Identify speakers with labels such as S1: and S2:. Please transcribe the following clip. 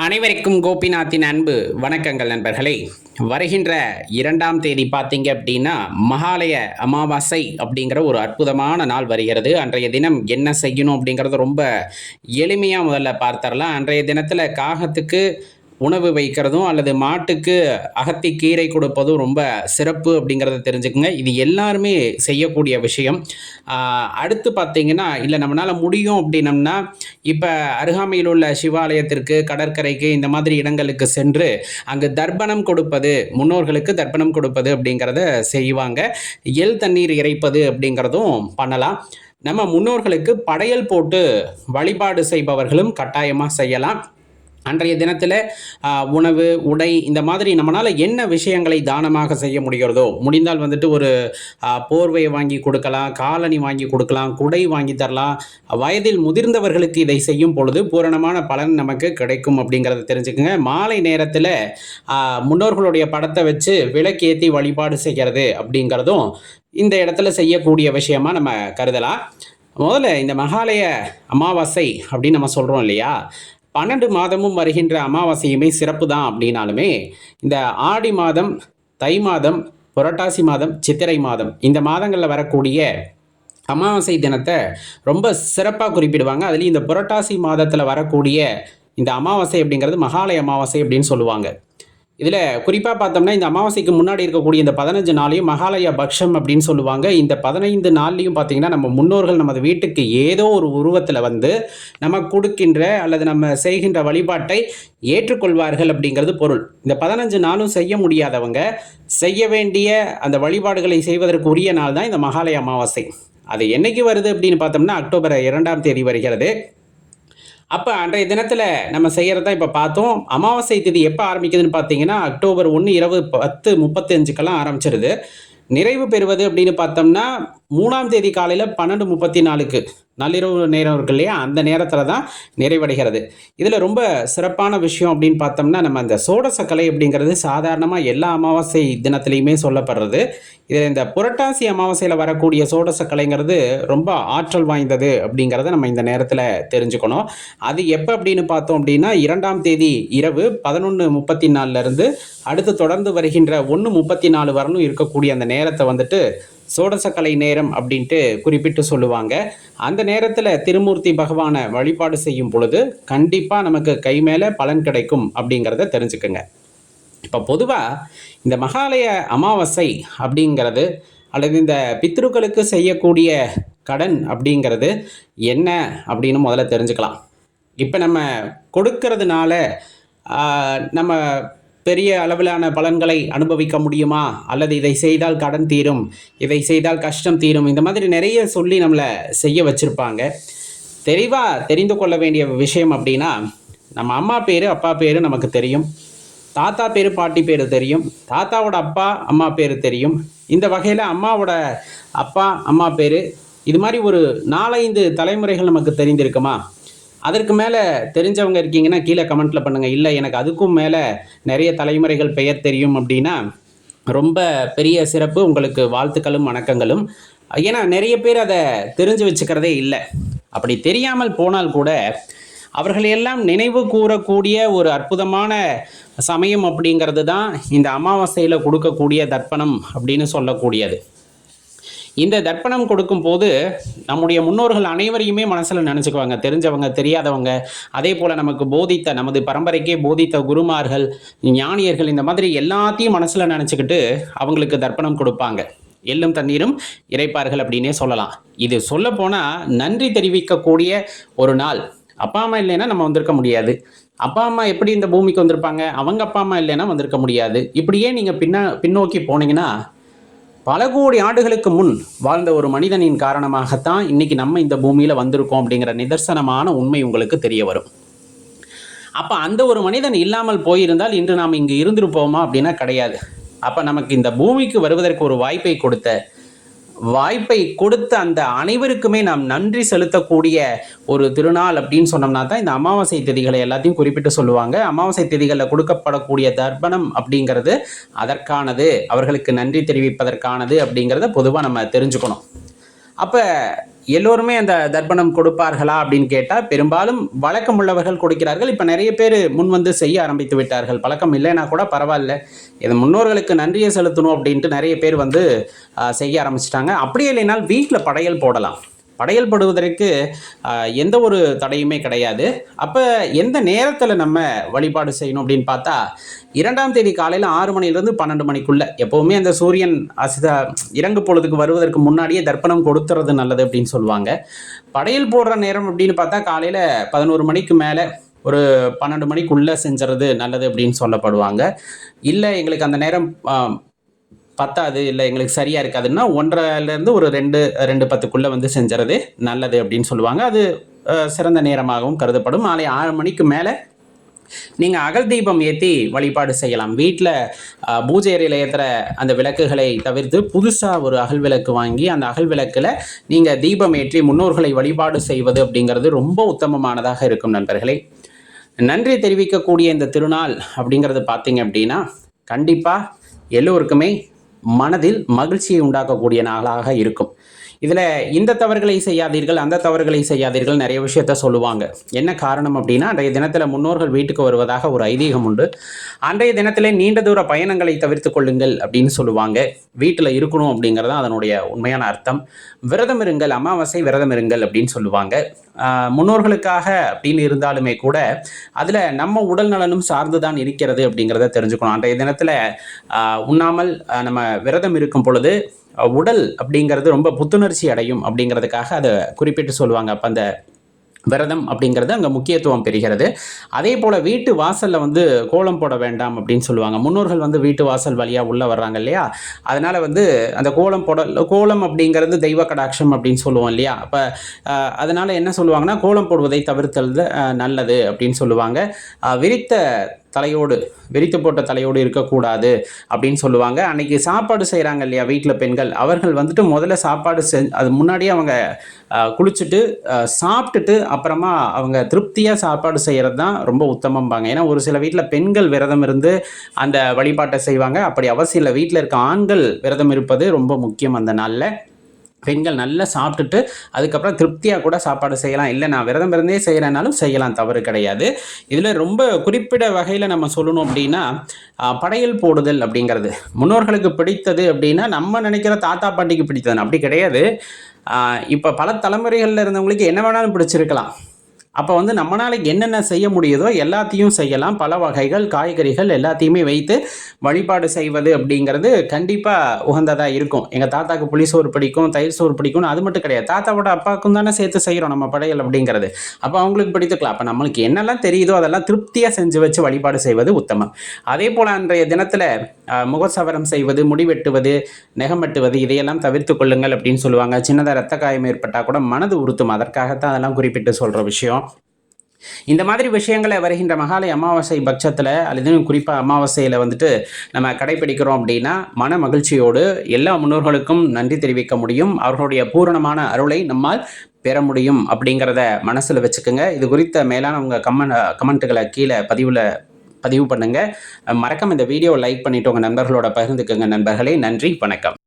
S1: அனைவருக்கும் கோபிநாத்தின் அன்பு வணக்கங்கள் நண்பர்களே. வருகின்ற 2ஆம் தேதி பார்த்தீங்க அப்படின்னா மகாலய அமாவாசை அப்படிங்கிற ஒரு அற்புதமான நாள் வருகிறது. அன்றைய தினம் என்ன செய்யணும் அப்படிங்கிறது ரொம்ப எளிமையாக முதல்ல பார்த்தரலாம். அன்றைய தினத்தில் காகத்துக்கு உணவு வைக்கிறதும் அல்லது மாட்டுக்கு அகத்தி கீரை கொடுப்பதும் ரொம்ப சிறப்பு அப்படிங்கிறத தெரிஞ்சுக்குங்க. இது எல்லாருமே செய்யக்கூடிய விஷயம். அடுத்து பார்த்தீங்கன்னா இல்லை நம்மளால் முடியும் அப்படின்னம்னா இப்போ அருகாமையில் உள்ள சிவாலயத்திற்கு, கடற்கரைக்கு, இந்த மாதிரி இடங்களுக்கு சென்று அங்கு தர்ப்பணம் கொடுப்பது, முன்னோர்களுக்கு தர்ப்பணம் கொடுப்பது அப்படிங்கிறத செய்வாங்க. எள் தண்ணீர் இறைப்பது அப்படிங்கிறதும் பண்ணலாம். நம்ம முன்னோர்களுக்கு படையல் போட்டு வழிபாடு செய்பவர்களும் கட்டாயமாக செய்யலாம். அன்றைய தினத்தில் உணவு, உடை, இந்த மாதிரி நம்மளால் என்ன விஷயங்களை தானமாக செய்ய முடிகிறதோ, முடிந்தால் வந்துட்டு ஒரு போர்வையை வாங்கி கொடுக்கலாம், காலணி வாங்கி கொடுக்கலாம், குடை வாங்கி தரலாம். வயதில் முதிர்ந்தவர்களுக்கு இதை செய்யும் பொழுது பூரணமான பலன் நமக்கு கிடைக்கும் அப்படிங்கிறத தெரிஞ்சுக்கோங்க. மாலை நேரத்தில் முன்னோர்களுடைய படத்தை வச்சு விளக்கேற்றி வழிபாடு செய்கிறது அப்படிங்கிறதும் இந்த இடத்துல செய்யக்கூடிய விஷயமா நம்ம கருதலாம். முதல்ல இந்த மகாலய அமாவாசை அப்படின்னு நம்ம சொல்கிறோம் இல்லையா, 12 மாதமும் வருகின்ற அமாவாசையுமே சிறப்பு தான் அப்படின்னாலுமே, இந்த ஆடி மாதம், தை மாதம், புரட்டாசி மாதம், சித்திரை மாதம், இந்த மாதங்களில் வரக்கூடிய அமாவாசை தினத்தை ரொம்ப சிறப்பாக குறிப்பிடுவாங்க. அதுலேயும் இந்த புரட்டாசி மாதத்தில் வரக்கூடிய இந்த அமாவாசை அப்படிங்கிறது மகாலய அமாவாசை அப்படின்னு சொல்லுவாங்க. இதில் குறிப்பாக பார்த்தோம்னா இந்த அமாவாசைக்கு முன்னாடி இருக்கக்கூடிய இந்த 15 நாளையும் மகாலய பக்ஷம் அப்படின்னு சொல்லுவாங்க. இந்த 15 நாள்லையும் பார்த்தீங்கன்னா நம்ம முன்னோர்கள் நமது வீட்டுக்கு ஏதோ ஒரு உருவத்தில் வந்து நம்ம கொடுக்கின்ற அல்லது நம்ம செய்கின்ற வழிபாட்டை ஏற்றுக்கொள்வார்கள் அப்படிங்கிறது பொருள். இந்த 15 நாளும் செய்ய முடியாதவங்க செய்ய வேண்டிய அந்த வழிபாடுகளை செய்வதற்கு உரிய நாள் தான் இந்த மகாலய அமாவாசை. அது என்னைக்கு வருது அப்படின்னு பார்த்தோம்னா அக்டோபர் 2ஆம் தேதி வருகிறது. அப்போ அன்றைய தினத்தில் நம்ம செய்கிறதான் இப்போ பார்த்தோம். அமாவாசை திதி எப்போ ஆரம்பிக்குதுன்னு பார்த்தீங்கன்னா அக்டோபர் 1 இரவு 10:35க்கெல்லாம் ஆரம்பிச்சிருது. நிறைவு பெறுவது அப்படின்னு பார்த்தோம்னா 3ஆம் தேதி காலையில் 12:34க்கு நள்ளிரவு நேரம் இருக்கு இல்லையா, அந்த நேரத்தில் தான் நிறைவடைகிறது. இதில் ரொம்ப சிறப்பான விஷயம் அப்படின்னு பார்த்தோம்னா நம்ம இந்த சோடசக்கலை அப்படிங்கிறது சாதாரணமாக எல்லா அமாவாசை தினத்துலையுமே சொல்லப்படுறது. இதில் இந்த புரட்டாசி அமாவாசையில் வரக்கூடிய சோடசக்கலைங்கிறது ரொம்ப ஆற்றல் வாய்ந்தது அப்படிங்கிறத நம்ம இந்த நேரத்தில் தெரிஞ்சுக்கணும். அது எப்போ அப்படின்னு பார்த்தோம் அப்படின்னா 2ஆம் தேதி இரவு 11:34 அடுத்து தொடர்ந்து வருகின்ற 1:34 வரலும் இருக்கக்கூடிய அந்த நேரத்தை வந்துட்டு சோடசக்கலை நேரம் அப்படின்ட்டு குறிப்பிட்டு சொல்லுவாங்க. அந்த நேரத்தில் திருமூர்த்தி பகவானை வழிபாடு செய்யும் பொழுது கண்டிப்பாக நமக்கு கை மேலே பலன் கிடைக்கும் அப்படிங்கிறத தெரிஞ்சுக்குங்க. இப்போ பொதுவாக இந்த மகாலய அமாவாசை அப்படிங்கிறது அல்லது இந்த பித்ருக்களுக்கு செய்யக்கூடிய கடன் அப்படிங்கிறது என்ன அப்படின்னு முதல்ல தெரிஞ்சுக்கலாம். இப்போ நம்ம கொடுக்கறதுனால நம்ம பெரிய அளவிலான பலன்களை அனுபவிக்க முடியுமா, அல்லது இதை செய்தால் கடன் தீரும், இதை செய்தால் கஷ்டம் தீரும், இந்த மாதிரி நிறைய சொல்லி நம்மளை செய்ய வச்சுருப்பாங்க. தெளிவாக தெரிந்து கொள்ள வேண்டிய விஷயம் அப்படின்னா நம்ம அம்மா பேர், அப்பா பேர் நமக்கு தெரியும், தாத்தா பேர், பாட்டி பேர் தெரியும், தாத்தாவோட அப்பா அம்மா பேர் தெரியும். இந்த வகையில் அம்மாவோட அப்பா அம்மா பேர், இது மாதிரி ஒரு 4-5 தலைமுறைகள் நமக்கு தெரிந்திருக்குமா? அதற்கு மேலே தெரிஞ்சவங்க இருக்கீங்கன்னா கீழே கமெண்ட்டில் பண்ணுங்கள். இல்லை எனக்கு அதுக்கும் மேலே நிறைய தலைமுறைகள் பெயர் தெரியும் அப்படின்னா ரொம்ப பெரிய சிறப்பு, உங்களுக்கு வாழ்த்துக்களும் வணக்கங்களும். ஏன்னா நிறைய பேர் அதை தெரிஞ்சு வச்சுக்கிறதே இல்லை. அப்படி தெரியாமல் போனால் கூட அவர்களையெல்லாம் நினைவு கூறக்கூடிய ஒரு அற்புதமான சமயம் அப்படிங்கிறது தான் இந்த அமாவாசையில் கொடுக்கக்கூடிய தர்ப்பணம் அப்படின்னு சொல்லக்கூடியது. இந்த தர்ப்பணம் கொடுக்கும் போது நம்முடைய முன்னோர்கள் அனைவரையுமே மனசில் நினச்சிக்குவாங்க, தெரிஞ்சவங்க, தெரியாதவங்க. அதே போல் நமக்கு போதித்த, நமது பரம்பரைக்கே போதித்த குருமார்கள், ஞானியர்கள், இந்த மாதிரி எல்லாத்தையும் மனசில் நினச்சிக்கிட்டு அவங்களுக்கு தர்ப்பணம் கொடுப்பாங்க. எள்ளும் தண்ணீரும் இறைப்பார்கள் அப்படின்னே சொல்லலாம். இது சொல்லப்போனால் நன்றி தெரிவிக்கக்கூடிய ஒரு நாள். அப்பா அம்மா இல்லைன்னா நம்ம வந்திருக்க முடியாது. அப்பா அம்மா எப்படி இந்த பூமிக்கு வந்திருப்பாங்க, அவங்க அப்பா அம்மா இல்லைன்னா வந்திருக்க முடியாது. இப்படியே நீங்கள் பின்னோக்கி போனீங்கன்னா பல கோடி ஆண்டுகளுக்கு முன் வாழ்ந்த ஒரு மனிதனின் காரணமாகத்தான் இன்னைக்கு நம்ம இந்த பூமியில் வந்திருக்கோம் அப்படிங்கிற நிதர்சனமான உண்மை உங்களுக்கு தெரிய வரும். அப்போ அந்த ஒரு மனிதன் இல்லாமல் போயிருந்தால் இன்று நாம் இங்கு இருந்திருப்போமா அப்படின்னா கிடையாது. அப்போ நமக்கு இந்த பூமிக்கு வருவதற்கு ஒரு வாய்ப்பை கொடுத்த அந்த அனைவருக்குமே நாம் நன்றி செலுத்தக்கூடிய ஒரு திருநாள் அப்படின்னு சொன்னோம்னா தான் இந்த அமாவாசை திதிகளை எல்லாத்தையும் குறிப்பிட்டு சொல்லுவாங்க. அமாவாசை திதிகளில் கொடுக்கப்படக்கூடிய தர்ப்பணம் அப்படிங்கிறது அதற்கானது, அவர்களுக்கு நன்றி தெரிவிப்பதற்கானது அப்படிங்கிறத பொதுவாக நம்ம தெரிஞ்சுக்கணும். அப்போ எல்லோருமே அந்த தர்ப்பணம் கொடுப்பார்களா அப்படின்னு கேட்டால் பெரும்பாலும் வழக்கம் உள்ளவர்கள் கொடுக்கிறார்கள். இப்போ நிறைய பேர் முன் வந்து செய்ய ஆரம்பித்து விட்டார்கள். பழக்கம் இல்லைன்னா கூட பரவாயில்ல, இது முன்னோர்களுக்கு நன்றியை செலுத்தணும் அப்படின்ட்டு நிறைய பேர் வந்து செய்ய ஆரம்பிச்சிட்டாங்க. அப்படியே இல்லைனால் வீட்டில் படையல் போடலாம். படையல் படுவதற்கு எந்த ஒரு தடையுமே கிடையாது. அப்போ எந்த நேரத்தில் நம்ம வழிபாடு செய்யணும் அப்படின்னு பார்த்தா, 2ஆம் தேதி காலையில் 6 மணிலேருந்து 12 மணிக்குள்ள எப்போவுமே அந்த சூரியன் இறங்கு பொழுதுக்கு வருவதற்கு முன்னாடியே தர்ப்பணம் கொடுத்துறது நல்லது அப்படின்னு சொல்லுவாங்க. படையல் போடுற நேரம் அப்படின்னு பார்த்தா காலையில் 11 மணிக்கு மேலே ஒரு 12 மணிக்குள்ளே செஞ்சுறது நல்லது அப்படின்னு சொல்லப்படுவாங்க. இல்லை எங்களுக்கு அந்த நேரம் பத்தாது, இல்லை எங்களுக்கு சரியாக இருக்காதுன்னா 1:30லேருந்து ஒரு 2:10க்குள்ளே வந்து செஞ்சுறது நல்லது அப்படின்னு சொல்லுவாங்க. அது சிறந்த நேரமாகவும் கருதப்படும். மாலை 6 மணிக்கு மேலே நீங்கள் அகல் தீபம் ஏற்றி வழிபாடு செய்யலாம். வீட்டில் பூஜை அறையில் ஏற்றுற அந்த விளக்குகளை தவிர்த்து புதுசாக ஒரு அகல் விளக்கு வாங்கி அந்த அகல் விளக்கில் நீங்கள் தீபம் ஏற்றி முன்னோர்களை வழிபாடு செய்வது அப்படிங்கிறது ரொம்ப உத்தமமானதாக இருக்கும் நண்பர்களே. நன்றி தெரிவிக்கக்கூடிய இந்த திருநாள் அப்படிங்கிறது பார்த்தீங்க அப்படின்னா கண்டிப்பாக எல்லோருக்குமே மனதில் மகிழ்ச்சியை உண்டாக்கக்கூடிய நாளாக இருக்கும். இதில் இந்த தவறுகளை செய்யாதீர்கள், அந்த தவறுகளை செய்யாதீர்கள், நிறைய விஷயத்த சொல்லுவாங்க. என்ன காரணம் அப்படின்னா, அன்றைய தினத்தில் முன்னோர்கள் வீட்டுக்கு வருவதாக ஒரு ஐதீகம் உண்டு. அன்றைய தினத்தில் நீண்ட தூர பயணங்களை தவிர்த்து கொள்ளுங்கள் அப்படின்னு சொல்லுவாங்க. வீட்டில் இருக்கணும் அப்படிங்கிறது தான் அதனுடைய உண்மையான அர்த்தம். விரதம் இருங்கள், அமாவாசை விரதம் இருங்கள் அப்படின்னு சொல்லுவாங்க. முன்னோர்களுக்காக அப்படின்னு இருந்தாலுமே கூட அதில் நம்ம உடல் நலனும் சார்ந்து தான் இருக்கிறது அப்படிங்கிறத தெரிஞ்சுக்கணும். அன்றைய தினத்தில் உண்ணாமல் நம்ம விரதம் இருக்கும் பொழுது உடல் அப்படிங்கிறது ரொம்ப புத்துணர்ச்சி அடையும் அப்படிங்கிறதுக்காக அதை குறிப்பிட்டு சொல்லுவாங்க. அப்போ அந்த விரதம் அப்படிங்கிறது அங்கே முக்கியத்துவம் பெறுகிறது. அதே போல் வீட்டு வாசலில் வந்து கோலம் போட வேண்டாம் அப்படின்னு சொல்லுவாங்க. முன்னோர்கள் வந்து வீட்டு வாசல் வழியாக உள்ளே வர்றாங்க இல்லையா, அதனால் வந்து அந்த கோலம் அப்படிங்கிறது தெய்வ கடாட்சம் அப்படின்னு சொல்லுவோம் இல்லையா. அப்போ அதனால் என்ன சொல்லுவாங்கன்னா, கோலம் போடுவதை தவிர்த்தல் நல்லது அப்படின்னு சொல்லுவாங்க. விரித்து போட்ட தலையோடு இருக்கக்கூடாது அப்படின்னு சொல்லுவாங்க. அன்னைக்கு சாப்பாடு செய்கிறாங்க இல்லையா வீட்டில் பெண்கள், அவர்கள் வந்துட்டு முதல்ல சாப்பாடு அது முன்னாடியே அவங்க குளிச்சுட்டு சாப்பிட்டுட்டு அப்புறமா அவங்க திருப்தியாக சாப்பாடு செய்கிறது தான் ரொம்ப உத்தமம்பாங்க. ஏன்னா ஒரு சில வீட்டில் பெண்கள் விரதம் இருந்து அந்த வழிபாட்டை செய்வாங்க. அப்படி அவசியம் இல்லை. வீட்டில் இருக்க ஆண்கள் விரதம் இருப்பது ரொம்ப முக்கியம். அந்த நாளில் பெண்கள் நல்லா சாப்பிட்டுட்டு அதுக்கப்புறம் திருப்தியாக கூட சாப்பாடு செய்யலாம். இல்லை நான் விரதம் இருந்தே செய்கிறனாலும் செய்யலாம், தவறு கிடையாது. இதில் ரொம்ப குறிப்பிட வகையில் நம்ம சொல்லணும் அப்படின்னா, படையல் போடுதல் அப்படிங்கிறது முன்னோர்களுக்கு பிடித்தது அப்படின்னா நம்ம நினைக்கிற தாத்தா பாட்டிக்கு பிடித்தது அப்படி கிடையாது. இப்போ பல தலைமுறைகளில் இருந்தவங்களுக்கு என்ன வேணாலும் பிடிச்சிருக்கலாம். அப்போ வந்து நம்மளால் என்னென்ன செய்ய முடியுதோ எல்லாத்தையும் செய்யலாம். பல வகைகள் காய்கறிகள் எல்லாத்தையுமே வைத்து வழிபாடு செய்வது அப்படிங்கிறது கண்டிப்பாக உகந்ததாக இருக்கும். எங்கள் தாத்தாக்கு புளிசோறு பிடிக்கும், தயிர் சோறு பிடிக்கும்னு அது மட்டும் கிடையாது. தாத்தாவோட அப்பாவுக்கும் தானே சேர்த்து செய்கிறோம் நம்ம படையல் அப்படிங்கிறது. அப்போ அவங்களுக்கு பிடித்துக்கலாம். அப்போ நம்மளுக்கு என்னெல்லாம் தெரியுதோ அதெல்லாம் திருப்தியாக செஞ்சு வச்சு வழிபாடு செய்வது உத்தமம். அதே போல் அன்றைய தினத்தில் முகசவரம் செய்வது, முடி வெட்டுவது, நெகம் வெட்டுவது இதையெல்லாம் தவிர்த்து கொள்ளுங்கள் அப்படின்னு சொல்லுவாங்க. சின்னதாக ரத்த காயம் ஏற்பட்டால் கூட மனது உறுத்தும். அதற்காகத்தான் அதெல்லாம் குறிப்பிட்டு சொல்கிற விஷயம். இந்த மாதிரி விஷயங்களை வருகின்ற மகாலய அமாவாசை பட்சத்தில் அல்லது குறிப்பாக அமாவாசையில் வந்துட்டு நம்ம கடைபிடிக்கிறோம் அப்படின்னா மன மகிழ்ச்சியோடு எல்லா முன்னோர்களுக்கும் நன்றி தெரிவிக்க முடியும். அவர்களுடைய பூரணமான அருளை நம்மால் பெற முடியும் அப்படிங்கிறத மனசில் வச்சுக்கோங்க. இது குறித்த மேலான உங்கள் கமெண்ட்டுகளை கீழே பதிவு பண்ணுங்கள். மறக்காம இந்த வீடியோவை லைக் பண்ணிவிட்டு உங்கள் நண்பர்களோட பகிர்ந்துக்குங்க நண்பர்களே. நன்றி, வணக்கம்.